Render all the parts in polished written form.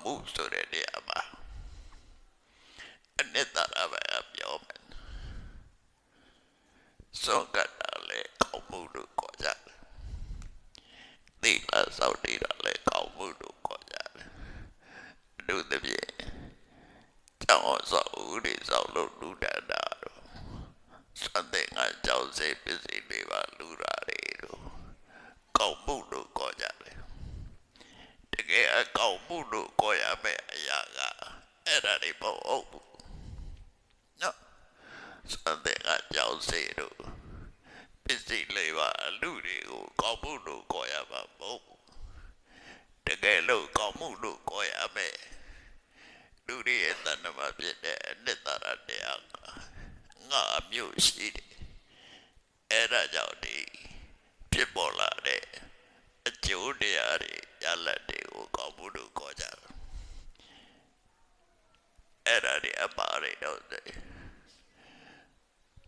မှုဆိုတဲ့နေရာမှာအနှစ်သာရပဲပြောမယ်စောကတာလေကောင်းမှုလို့ခေါ်ကြတယ်သီလစောင့်တည်တာလေကောင်းမှုလို့ခေါ်ကြတယ်အထူးသဖြင့်ကျောင်းစောင့်ဦးတွေစောင့်လို့လူတန်းတာတော့စတဲ့ငါကျောင်းစိတ်ပစ္စည်းတွေပါလူရာတွေတော့ကောင်းမှုလို့ခေါ်ကြတယ်တကယ်အကောင်းမှုလို့ခေါ်ရမယ့်အရာကအဲ့ဒါတွေမဟုတ်ဘူးနော်စတဲ့ငါကျောင်းစိတ်တို့ပစ္စည်းလေးပါလူတွေကိုကောင်းမှုလို့ခေါ်ရမှာမဟုတ်ဘူးတကယ်လို့ကောင်းမှုလို့ခေါ်ရမယ်လူတွေရဲ့တဏ္ဍမှာဖြစ်တဲ့အနှစ်သာရတရားငါမျိုးရှိတယ်အဲ့ဒါကြောင့်ဒီဖြစ်ပေါ်လာတဲ့အကျိုးတရားတွေရလဒ်တွေကိုကောင်းမှုလို့ခေါ်ကြတယ်အဲ့ဒါတွေအပါတွေတော့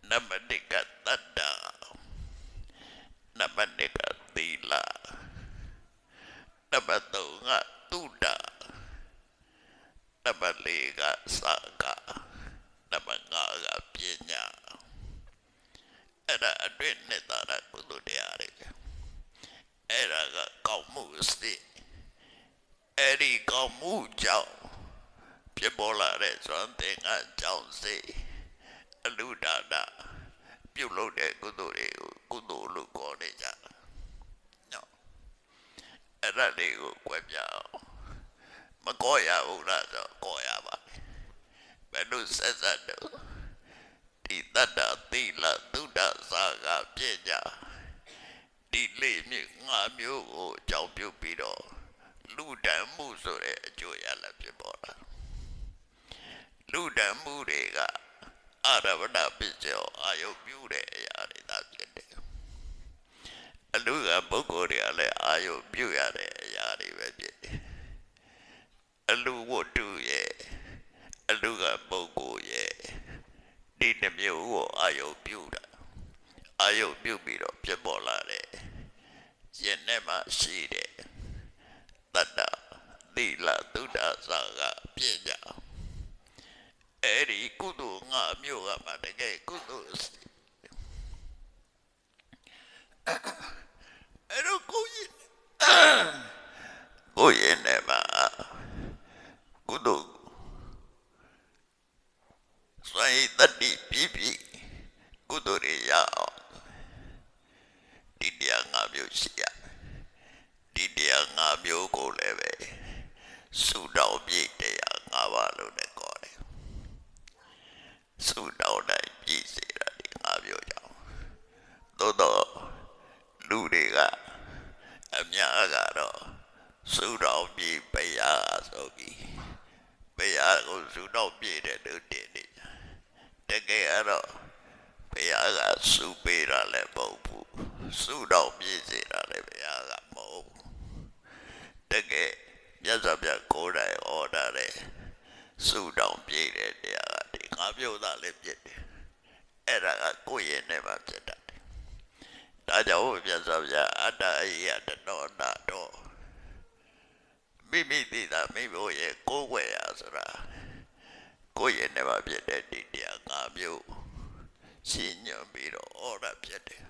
နမတိကတတ္တာနမတိကသီလနမတုံကတုဒ္ဒနမလေးကစာကနမငါကပညာအဲ့ဒါအတွင်းနဲ့တာရကုသိုလ်တရားတွေအဲ့ဒါကကောင်းမှုစိအဲ့ဒီကောင်းမှုကြောင့်ဖြစ်ပေါ်လာတဲ့စွမ်းသင်္ကန်းကြောင့်စိအလူဒါနပြုလုပ်တဲ့ကုသိုလ်တွေကိုကုသိုလ်လို့ခေါ်နေကြတယ်နော်အဲ့ဒါလေးကိုကြွယ်ပြအောင်မကောရဘူးလားဆိုကောရပါဘယ်လိုဆက်ဆက်တော့ဒီတတ္တသီလသုဒ္ဓစာကပြည့်ကြဒီလေးမျိုးငါမျိုးကိုအကြောင်းပြုပြီးတော့လူတန်မှုဆိုတဲ့အကျိုးရလဒ်ဖြစ်ပေါ်လာလူတန်မှုတွေကအာရဝဏပစ္စယောအာယုပြုတဲ့အရာတွေသာဖြစ်တယ်အလူကပုဂ္ဂိုလ်တွေကလည်းအာယုပြုရတဲ့အရာတွေပဲဖြစ်တယ်အလူဝတ္ထုရဲ့အလူကပုဂ္ဂိုလ်ရဲ့ဒီနှမျိုးကိုအာယုပြုတာအာယုပြုပြီးတော့ဖြစ်ပေါ်လာတဲ့ယင်နဲ့မှရှိတဲ့တတ္တသီလသုဒ္ဓစာကပြည့်ကြအဲ့ဒီကုသိုလ်ငါမျိုးကမှတကယ်ကုသိုလ်အဲ့တော့ကိုရင်နဲ့မှကုသိုလ်စွမ်းရည်တတိပြကုသိုလ်တွေရအောင်ဒီတရားငါမျိုးရှိရဒီတရားငါမျိုးကိုလည်းပဲစုတော်ပြည့်တရားငါးပါးလို့လည်းခေါ်တယ်စုတော်တိုင်းပြည့်စေတာဒီငါမျိုးကြောင့်သို့တော့လူတွေကအများကတော့စုတော်ပြည့်ပရာဆိုပြီးပရာကိုစုတော်ပြည့်တဲ့လူတွေနေတကယ်တော့ဘုရားကစုပေးတာလည်းမဟုတ်ဘူးစုတော်ပြည့်စေတာလည်းဘုရားကမဟုတ်ဘူးတကယ်မြတ်စွာဘုရားကိုယ်တိုင်ဟောတာလေစုတော်ပြည့်တဲ့တရားကဒီငါပြောတာလည်းပြည့်တယ်အဲ့ဒါကကိုယ်ရဲ့နဲ့မှဖြစ်တာဒါကြောင့်မြတ်စွာဘုရားအတ္တအယတနောနာတော့မိမိသိတာမိဖို့ရဲ့ကိုယ်ွယ်ရဆိုတာကိုယ့်ရဲ့နဲ့မှဖြစ်တဲ့ဒီတရားငါမျိုးရှင်းညွှန်ပြီးတော့ဩရဖြစ်တယ်